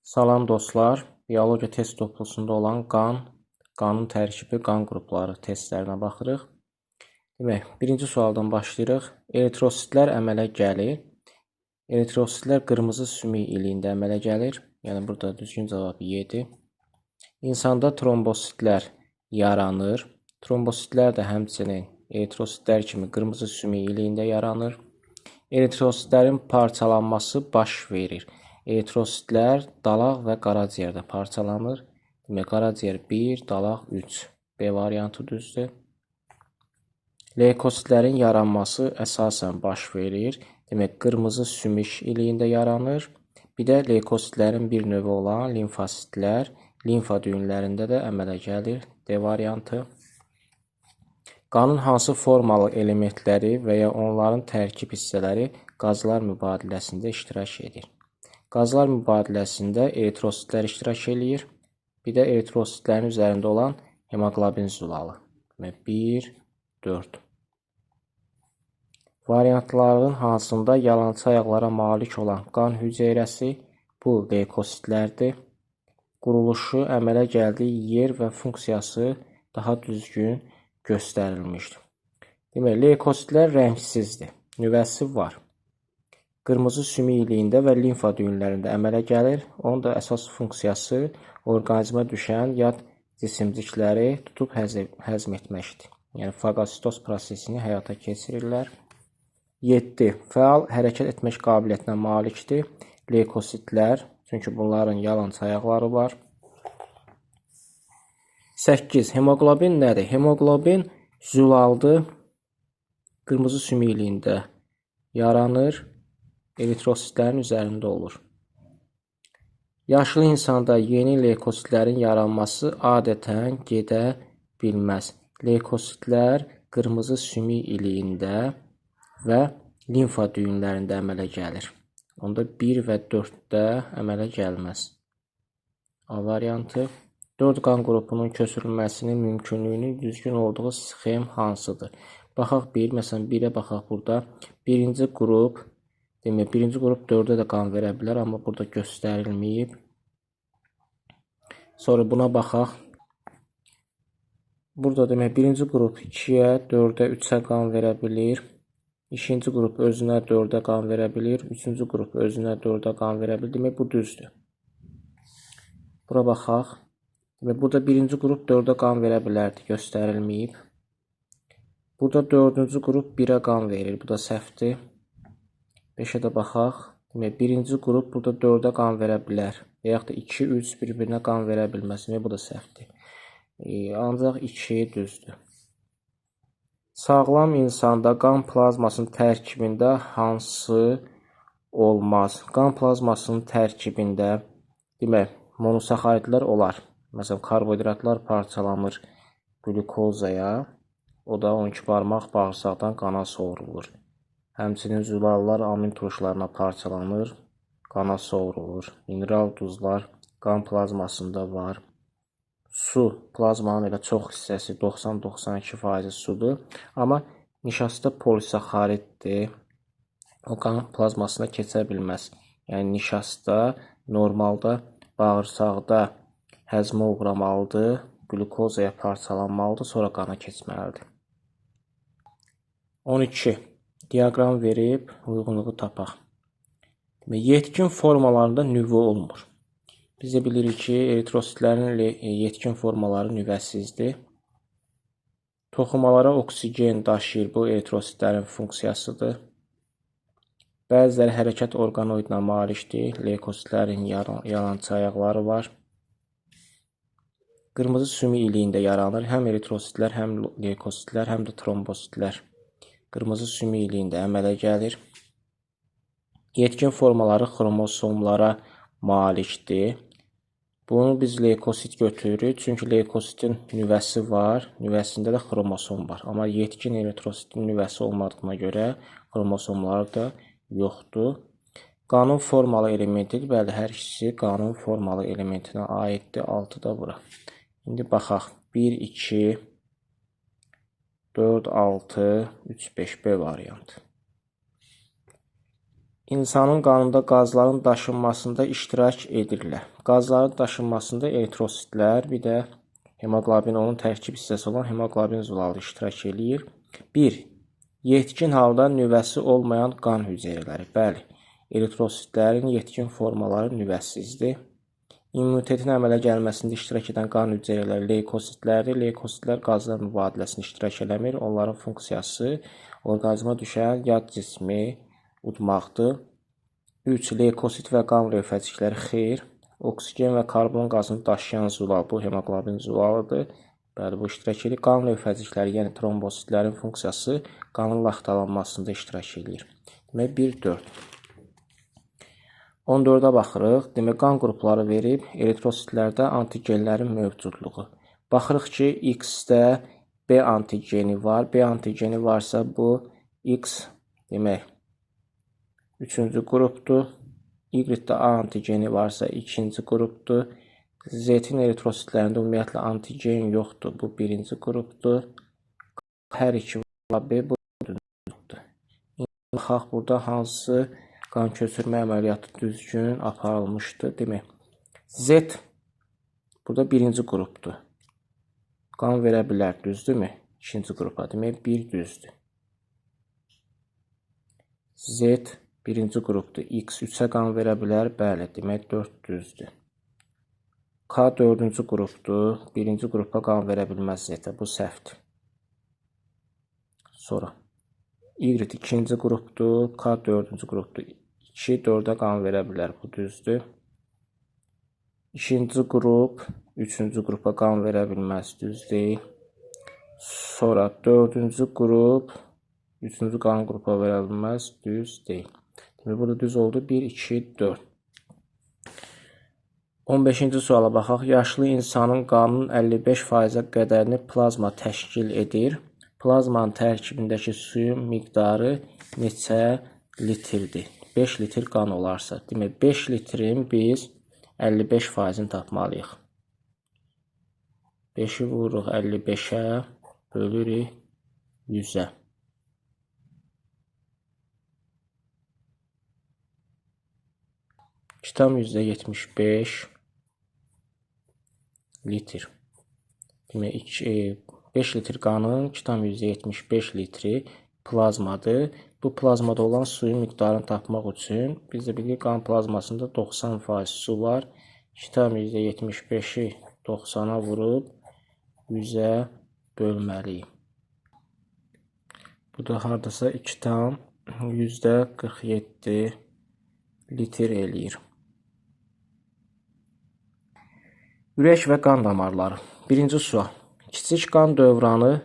Salam dostlar, biologiya test toplusunda olan qanın tərkibi, qan qrupları testlərinə baxırıq. Demək, birinci sualdan başlayırıq. Eritrositlər əmələ gəlir. Eritrositlər qırmızı sümük iliyində əmələ gəlir. Yəni, burada düzgün cavab Y-dir. İnsanda trombositlər yaranır. Trombositlər də həmçinin eritrositlər kimi qırmızı sümük iliyində yaranır. Eritrositlərin parçalanması baş verir. Eritrositlər dalaq və qaraciyərdə parçalanır. Demək, qaraciyər 1, dalaq 3. B variantı düzdür. Leykositlərin yaranması əsasən baş verir. Demək, qırmızı sümük iliyində yaranır. Bir də leykositlərin bir növü olan limfositlər limfa düyünlərində də əmələ gəlir. D variantı. Qanın hansı formalı elementləri və ya onların tərkib hissələri qazlar mübadiləsində iştirak edir? Qazlar mübadiləsində eritrositlər iştirak edir. Bir də eritrositlərin üzərində olan hemoqlobin zülalı. 1, 4. Variantların hansında yalançı ayaqlara malik olan qan hüceyrəsi bu leykositlərdir. Quruluşu, əmələ gəldiyi yer və funksiyası daha düzgün göstərilmişdir. Demək, leykositlər rəngsizdir. Nüvəsi var. Qırmızı sümük iliyində və limfa düyünlərində əmələ gəlir. Onun da əsas funksiyası orqanizmə düşən yad cisimcikləri tutub həzm etməkdir. Yəni, faqositoz prosesini həyata keçirirlər. 7. Fəal hərəkət etmək qabiliyyətinə malikdir. Leykositlər, çünki bunların yalançı ayaqları var. 8. Hemoqlobin nədir? Hemoqlobin zülaldır. Qırmızı sümük iliyində yaranır. Eritrositlərin üzərində olur. Yaşlı insanda yeni leykositlərin yaranması adətən gedə bilməz. Leykositlər qırmızı sümük iliyində və limfa düyünlərində əmələ gəlir. Onda 1 və 4-də əmələ gəlməz. A variantı. 4 qan qrupunun köçürülməsinin mümkünlüyünün düzgün olduğu sxem hansıdır? Baxaq məsələn 1-ə baxaq burada. Birinci qrup, demək, birinci qrup 4-ə də qan verə bilər, amma burada göstərilməyib. Sonra buna baxaq. Burada demək, birinci qrup 2-yə, 4-ə, 3-ə qan verə bilir. İkinci qrup özünə 4-ə qan verə bilir. Üçüncü qrup özünə 4-ə qan verə bilir. Demək, bu düzdür. Bura baxaq. Demək, burada birinci qrup 4-ə qan verə bilərdi, göstərilməyib. Burada 4-cü qrup 1-ə qan verir, bu da səhvdir. 5-ə də baxaq. Demək, birinci qrup burada 4-ə qan verə bilər. Və yaxud da 2, 3 bir-birinə qan verə bilməz. Demək, bu da səhvdir. Ancaq 2 düzdür. Sağlam insanda qan plazmasının tərkibində hansı olmaz? Qan plazmasının tərkibində, demək, monosaxaridlər olar. Məsələn, karbohidratlar parçalanır qlükozaya. O da 12 barmaq bağırsaqdan qana sovrulur. Həmçinin zülallar amin turşularına parçalanır, qana sovrulur. Mineral duzlar qan plazmasında var. Su, plazmanın elə çox hissəsi 90-92% sudur. Amma nişasta polisaxariddir. O qan plazmasına keçə bilməz. Yəni, nişasta normalda bağırsaqda həzmə uğramalıdır, qlükozaya parçalanmalıdır, sonra qana keçməlidir. 12. Diaqram verib, uyğunluğu tapaq. Yetkin formalarında nüvə olmur. Biz də bilirik ki, eritrositlərin yetkin formaları nüvəsizdir. Toxumalara oksigen daşıyır, bu eritrositlərin funksiyasıdır. Bəziləri hərəkət orqanoidinə malikdir, leykositlərin yalançı ayaqları var. Qırmızı sümük iliyində yaranır. Həm eritrositlər, həm leykositlər, həm də trombositlər qırmızı sümük iliyində əmələ gəlir. Yetkin formaları xromosomlara malikdir. Bunu biz leykosit götürürük, çünki leykositin nüvəsi var, nüvəsində də xromosom var. Amma yetkin eritrositin nüvəsi olmadığına görə xromosomları da yoxdur. Qanun formalı elementidir. Bəli, hər ikisi qanun formalı elementinə aiddir. 6 da bura. İndi baxaq. 1, 2, 4, 6, 3, 5, B variantı. İnsanın qanında qazların daşınmasında iştirak edirlər. Qazların daşınmasında eritrositlər, bir də hemoqlobin, onun tərkib hissəsi olan hemoqlobin zolağı iştirak eləyir. 1. Yetkin halda nüvəsi olmayan qan hüceyrələri. Bəli, eritrositlərin yetkin formaları nüvəsizdir. İmmunitetin əmələ gəlməsində iştirak edən qan hüceyrələri leykositlərdir. Leykositlər qazlar mübadiləsində iştirak eləmir. Onların funksiyası orqanizma düşən yad cismi udmaqdır. 3. Leykosit və qan lövhəcikləri xeyr. Oksigen və karbon qazını daşıyan zolaq, bu hemoqlobin zolağıdır. Bəli, bu iştirak edir. Qan lövhəcikləri, yəni trombositlərin funksiyası qanın laxtalanmasında iştirak edir. Demək, 1-4. 14-ə baxırıq. Demək, qan qrupları verib, eritrositlərdə antigenlərin mövcudluğu. Baxırıq ki, X-də B antigeni var. B antigeni varsa, bu X, demək, 3-cü qrupdur. Y-də A antigeni varsa 2-ci qrupdur. Z-in eritrositlərində ümumiyyətlə antigen yoxdur. Bu 1-ci qrupdur. Hər iki var B, bu 4-cü qrupdur. İndi baxaq, burada hansı qan köçürmə əməliyyatı düzgün aparılmışdır. Demək, Z burada 1-ci qrupdur. Qan verə bilər, düzdürmü? 2-ci qrupa. Demək, 1 düzdür. Z 1-ci qrupdur. X 3-ə qan verə bilər. Bəli, demək 4 düzdür. K 4-cü qrupdur. 1-ci qrupa qan verə bilməz Z-ə. Bu səhvdir. Sonra Y 2-ci qrupdur. K 4-cü qrupdur. 2 4-ə qan verə bilər. Bu düzdür. 2-ci qrup 3-cü qrupa qan verə bilməz. Düz deyil. Sonra 4-cü qrup 3-cü qan qrupa verə bilməz. Düz deyil. Demək, burada düz oldu. 1, 2, 4. 15-ci suala baxaq. Yaşlı insanın qanının 55%-ə qədərini plazma təşkil edir. Plazmanın tərkibindəki suyun miqdarı neçə litrdir? 5 litr qan olarsa. Demək, 5 litrin biz 55%-ni tapmalıyıq. 5-i vururuq 55-ə, bölürük 100-ə. Tam %75 litr. Demək, 5 litr qanın 2,75 litri plazmadır. Bu plazmada olan suyun miqdarını tapmaq üçün biz də bilirik, qan plazmasında 90% su var. 2,75-i 90-a vurub 100-ə bölməliyik. Bu da haradasa 2,47 litr eləyir. Ürək və qan damarları. 1-ci sual. Kiçik qan dövranı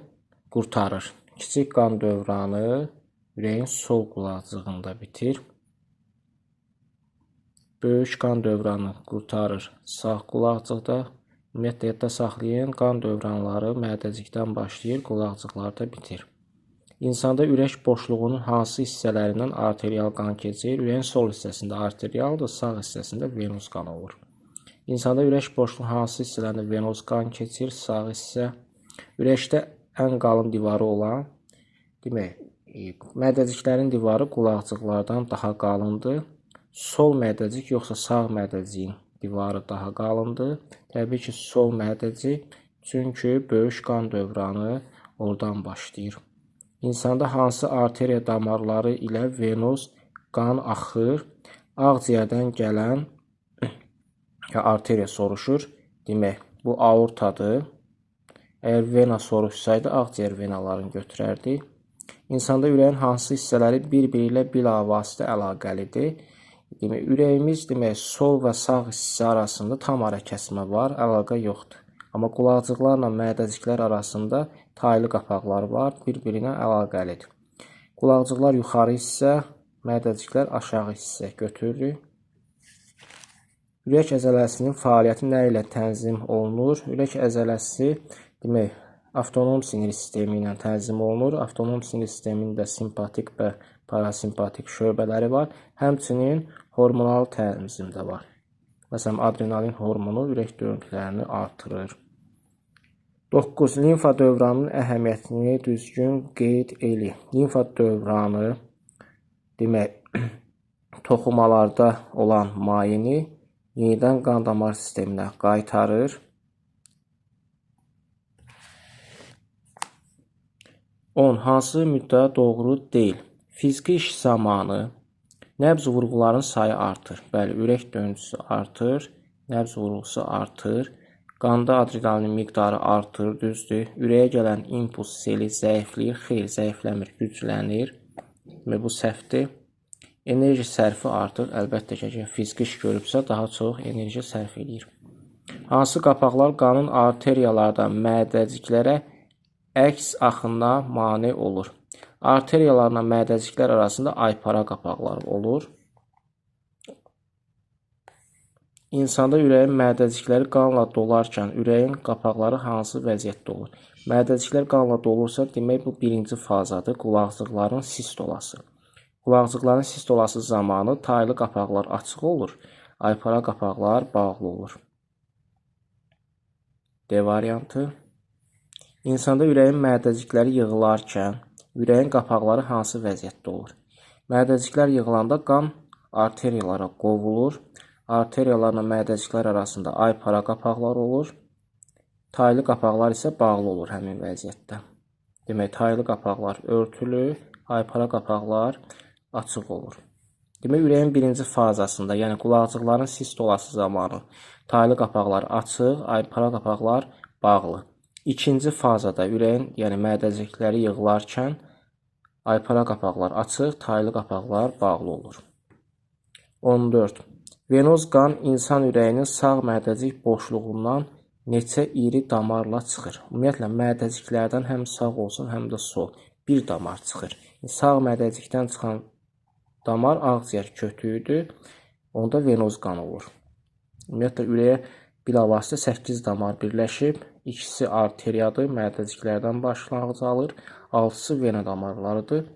qurtarır. Kiçik qan dövranı ürəyin sol qulaqcığında bitir. Böyük qan dövranı qurtarır sağ qulaqcıqda. Ümumiyyətlə, yadda saxlayın, qan dövranları mədəcikdən başlayır, qulaqcıqlarda bitir. İnsanda ürək boşluğunun hansı hissələrindən arterial qan keçir? Ürəyin sol hissəsində arterialdır, sağ hissəsində venöz qan olur. İnsanda ürək boşluğunun hansı hissələrində venöz qan keçir? Sağ hissə. Ürəkdə ən qalın divarı olan, demək, mədəciklərin divarı qulaqcıqlardan daha qalındır. Sol mədəcik yoxsa sağ mədəciyin divarı daha qalındır. Təbii ki, sol mədəcik, çünki böyük qan dövranı oradan başlayır. İnsanda hansı arteriya damarları ilə venöz qan axır? Ağciyərdən gələn arteriya soruşur. Demək, bu aortadır. Əgər vena soruşsaydı, ağciyər venalarını götürərdik. İnsanda ürəyin hansı hissələri bir-biri ilə bilavasitə əlaqəlidir? Demək, ürəyimiz, demək, sol və sağ hissə arasında tam ara kəsmə var, əlaqə yoxdur. Amma qulaqcıqlarla mədəciklər arasında taylı qapaqlar var, bir-birinə əlaqəlidir. Qulaqcıqlar yuxarı hissə, mədəciklər aşağı hissə götürürük. Ürək əzələsinin fəaliyyəti nə ilə tənzim olunur? Ürək əzələsi, demək, avtonom sinir sistemi ilə tənzim olunur. Avtonom sinir sistemində simpatik və parasimpatik şöbələri var. Həmçinin hormonal tənzim də var. Məsələn, adrenalin hormonu ürək döyüntülərini artırır. 9. Limfa dövranının əhəmiyyətini düzgün qeyd edin. Limfa dövranı, demək, toxumalarda olan mayeni yenidən qan damar sisteminə qaytarır. 10. Hansı müddəa doğru deyil? Fiziki iş zamanı nəbz vurğuların sayı artır. Bəli, ürək döngüsü artır, nəbz vurğusu artır. Qanda adrenalin miqdarı artır, düzdür. Ürəyə gələn impuls seli zəifləyir, xeyr, zəifləmir, güclənir. Bu səhvdir. Enerji sərfi artır. Əlbəttə ki, fiziki iş görübsə, daha çox enerji sərf edir. Hansı qapaqlar qanın arteriyalardan mədəciklərə əks axınına mane olur? Arteriyalarla mədəciklər arasında aypara qapaqlar olur. İnsanda ürəyin mədəcikləri qanla dolarkən ürəyin qapaqları hansı vəziyyətdə olur? Mədəciklər qanla dolursa, demək bu birinci fazadır, qulaqcıqların sistolası. Qulaqcıqların sistolası zamanı taylı qapaqlar açıq olur, aypara qapaqlar bağlı olur. D variantı. İnsanda ürəyin mədəcikləri yığılarkən ürəyin qapaqları hansı vəziyyətdə olur? Mədəciklər yığılanda qan arteriyalara qovulur. Arteriyalarla mədəciklər arasında aypara qapaqlar olur. Taylı qapaqlar isə bağlı olur həmin vəziyyətdə. Demək, taylı qapaqlar örtülü, aypara qapaqlar açıq olur. Demək, ürəyin birinci fazasında, yəni qulaqcıqların sistolası zamanı taylı qapaqlar açıq, aypara qapaqlar bağlı. İkinci fazada ürəyin, yəni mədəcikləri yığılarkən aypara qapaqlar açıq, taylı qapaqlar bağlı olur. 14. Venoz qan insan ürəyinin sağ mədəcik boşluğundan neçə iri damarla çıxır? Ümumiyyətlə, mədəciklərdən həm sağ olsun, həm də sol bir damar çıxır. Sağ mədəcikdən çıxan damar ağciyər kötüyüdür, onda venoz qan olur. Ümumiyyətlə, ürəyə bilavasitə 8 damar birləşib, ikisi arteriyadır, mədəciklərdən başlanğıc alır, 6-sı vena damarlarıdır.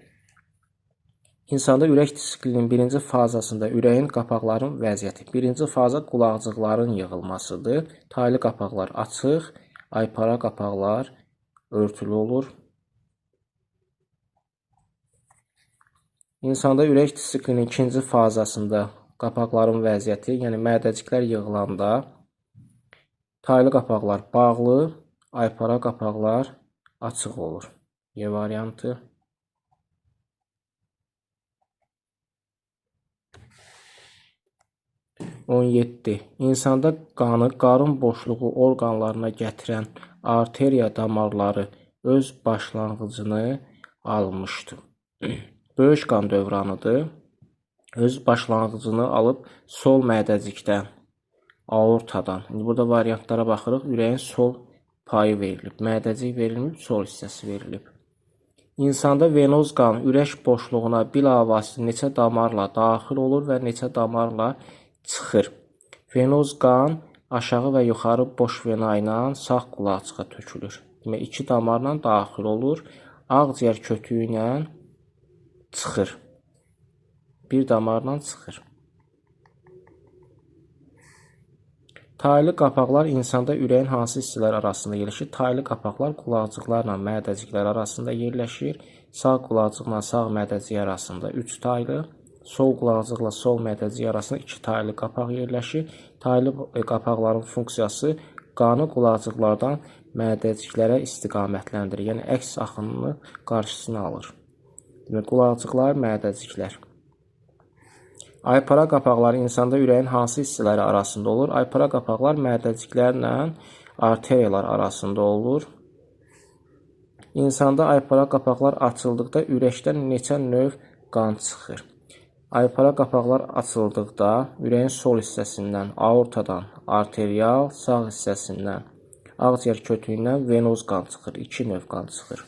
İnsanda ürək disiplinin birinci fazasında ürəyin qapaqların vəziyyəti. Birinci faza qulaqcıqların yığılmasıdır. Taylı qapaqlar açıq, aypara qapaqlar örtülü olur. İnsanda ürək disiplinin ikinci fazasında qapaqların vəziyyəti, yəni mədəciklər yığılanda taylı qapaqlar bağlı, aypara qapaqlar açıq olur. E variantı. 17. İnsanda qanı qarın boşluğu orqanlarına gətirən arteriya damarları öz başlanğıcını almışdır. Böyük qan dövranıdır. Öz başlanğıcını alıb sol mədəcikdən, aortadan. İndi burada variantlara baxırıq. Ürəyin sol payı verilib. Mədəcik verilməyib, sol hissəsi verilib. İnsanda venoz qan ürək boşluğuna bilavasitə neçə damarla daxil olur və neçə damarla çıxır. Venoz qan aşağı və yuxarı boş vena ilə sağ qulaqcığa tökülür. Demək, 2 damarla daxil olur, ağciyər kötüyü ilə çıxır. Bir damarla çıxır. Taylı qapaqlar insanda ürəyin hansı hissələr arasında yerləşir? Taylı qapaqlar qulaqcıqlarla mədəciklər arasında yerləşir. Sağ qulaqcıqla sağ mədəcik arasında 3 taylı, sol qulaqcıqla sol mədəcik arasında 2 taylı qapaq yerləşir. Taylı qapaqların funksiyası qanı qulaqcıqlardan mədəciklərə istiqamətləndirir. Yəni, əks axınını qarşısını alır. Demək, qulaqcıqlar, mədəciklər. Aypara qapaqları insanda ürəyin hansı hissələri arasında olur? Aypara qapaqlar mədəciklərlə arteriyalar arasında olur. İnsanda aypara qapaqlar açıldıqda ürəkdən neçə növ qan çıxır? Aypara qapaqlar açıldıqda ürəyin sol hissəsindən, aortadan arterial, sağ hissəsindən, ağciyər kötüyündən venoz qan çıxır. 2 növ qan çıxır.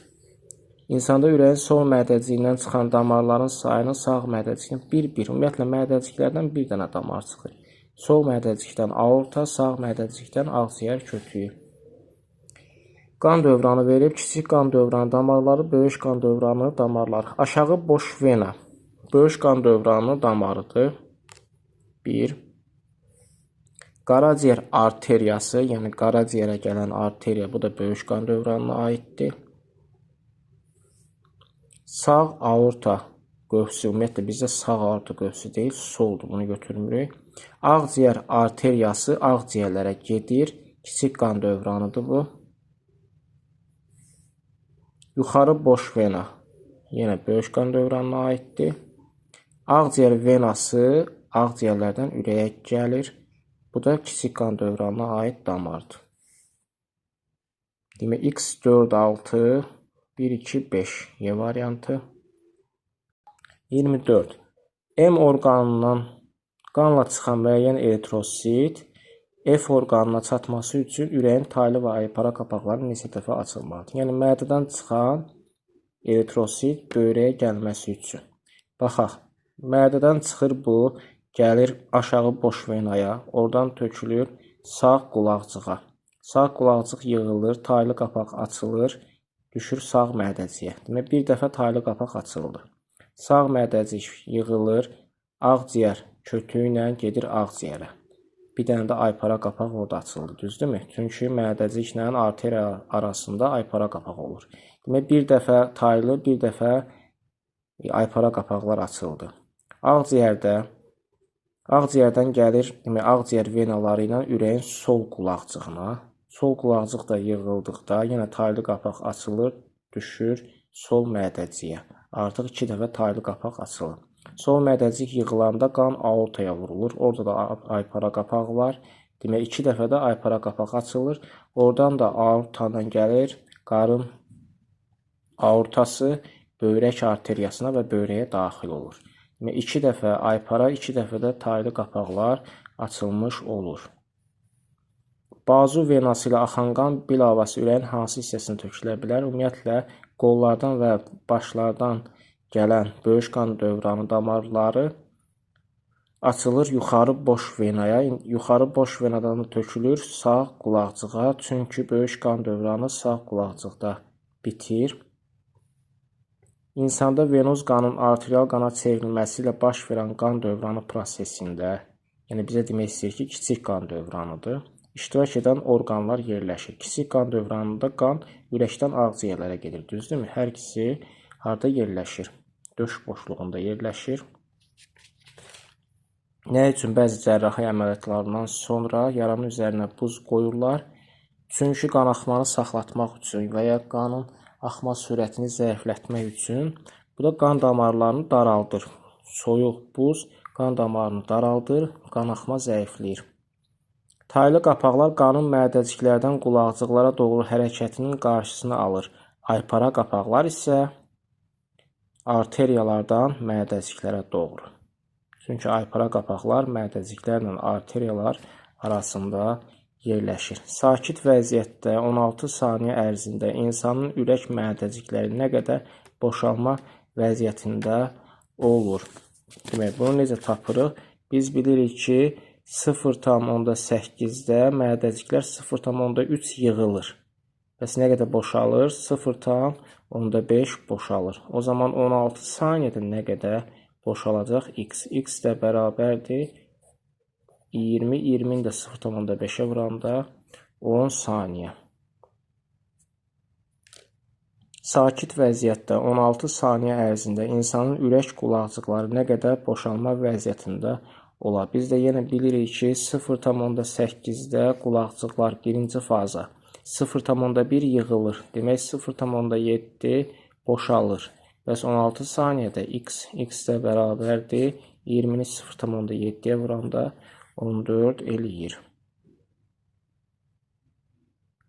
İnsanda ürəyin sol mədəciyindən çıxan damarların sayını sağ mədəcikdən 1-1. Ümumiyyətlə, mədəciklərdən bir dənə damar çıxır. Sol mədəcikdən aorta, sağ mədəcikdən ağciyər kötüyü. Qan dövranı verib, kiçik qan dövranı damarları, böyük qan dövranı damarları. Aşağı boş vena. Böyük qan dövranı damarıdır. 1. Qaraciyər arteriyası, yəni qaraciyərə gələn arteriya, bu da böyük qan dövranına aiddir. Sağ aorta qövsü, ümumiyyətlə bizdə sağ aorta qövsü deyil, soldur. Bunu götürmürük. Ağciyər arteriyası ağciyərlərə gedir. Kiçik qan dövranıdır bu. Yuxarı boş vena yenə böyük qan dövranına aiddir. Ağciyər venası ağciyərlərdən ürəyə gəlir. Bu da kiçik qan dövranına aid damardır. Demək, X4, 6, 1, 2, 5 Y variantı. 24. M orqanından qanla çıxan müəyyən eritrosit F orqanına çatması üçün ürəyin taylı və aypara qapaqları neçə dəfə açılmalıdır? Yəni, mədədən çıxan eritrosit böyrəyə gəlməsi üçün. Baxaq, mədədən çıxır bu, gəlir aşağı boş venaya, oradan tökülür sağ qulaqcığa. Sağ qulaqcıq yığılır, taylı qapaq açılır, düşür sağ mədəciyə. Demək, bir dəfə taylı qapaq açıldı. Sağ mədəcik yığılır, ağciyər kötüyü ilə gedir ağciyərə. Bir dənə də aypara qapaq orada açıldı, düzdürmü? Çünki mədəciklə arteriya arasında aypara qapaq olur. Demək, bir dəfə taylı, bir dəfə aypara qapaqlar açıldı. Ağciyərdən gəlir, demək, ağciyər venaları ilə ürəyin sol qulaqcığına. Sol qulaqcıq da yığıldıqda yenə taylı qapaq açılır, düşür sol mədəciyə. Artıq 2 dəfə taylı qapaq açılır. Sol mədəcik yığılanda qan aortaya vurulur. Orada da aypara qapaq var. Demək, 2 dəfə də aypara qapaq açılır. Oradan da aortadan gəlir, qarın aortası böyrək arteriyasına və böyrəyə daxil olur. Demək, 2 dəfə aypara, 2 dəfə də taylı qapaqlar açılmış olur. Bazu venası ilə axan qan bilavasitə ürəyin hansı hissəsinə tökülə bilər? Ümumiyyətlə, qollardan və başlardan gələn böyük qan dövranı damarları açılır yuxarı boş venaya. Yuxarı boş venadan tökülür sağ qulaqcığa. Çünki böyük qan dövranı sağ qulaqcıqda bitir. İnsanda venoz qanın arterial qana çevrilməsi ilə baş verən qan dövranı prosesində, yəni bizə demək istəyir ki, kiçik qan dövranıdır. İştirak edən orqanlar yerləşir. Kiçik qan dövranında qan ürəkdən ağciyərlərə gedir, düzdürmü? Hər ikisi harada yerləşir? Döş boşluğunda yerləşir. Nə üçün bəzi cərrahi əməliyyatlarından sonra yaranın üzərinə buz qoyurlar? Çünki qan axmanı saxlatmaq üçün və ya qanın axma sürətini zəiflətmək üçün. Bu da qan damarlarını daraldır. Soyuq buz qan damarını daraldır, qan axma zəifləyir. Taylı qapaqlar qanın mədəciklərdən qulaqcıqlara doğru hərəkətinin qarşısını alır. Aypara qapaqlar isə arteriyalardan mədəciklərə doğru. Çünki aypara qapaqlar mədəciklərlə arteriyalar arasında yerləşir. Sakit vəziyyətdə 16 saniyə ərzində insanın ürək mədəcikləri nə qədər boşalma vəziyyətində olur? Demək, bunu necə tapırıq? Biz bilirik ki, 0,8-də mədəciklər 0,3 yığılır. Bəs nə qədər boşalır? 0,5 boşalır. O zaman 16 saniyədə nə qədər boşalacaq? X. X də bərabərdir 20, 20-ni də 0,5-ə vuranda 10 saniyə. Sakit vəziyyətdə 16 saniyə ərzində insanın ürək qulaqcıqları nə qədər boşalma vəziyyətində ola. Biz də yenə bilirik ki, 0,8-də qulaqcıqlar birinci faza 0,1 yığılır. Demək, 0,7 boşalır. Bəs 16 saniyədə X də bərabərdir 20-ni 0,7-yə vuranda 14 eləyir.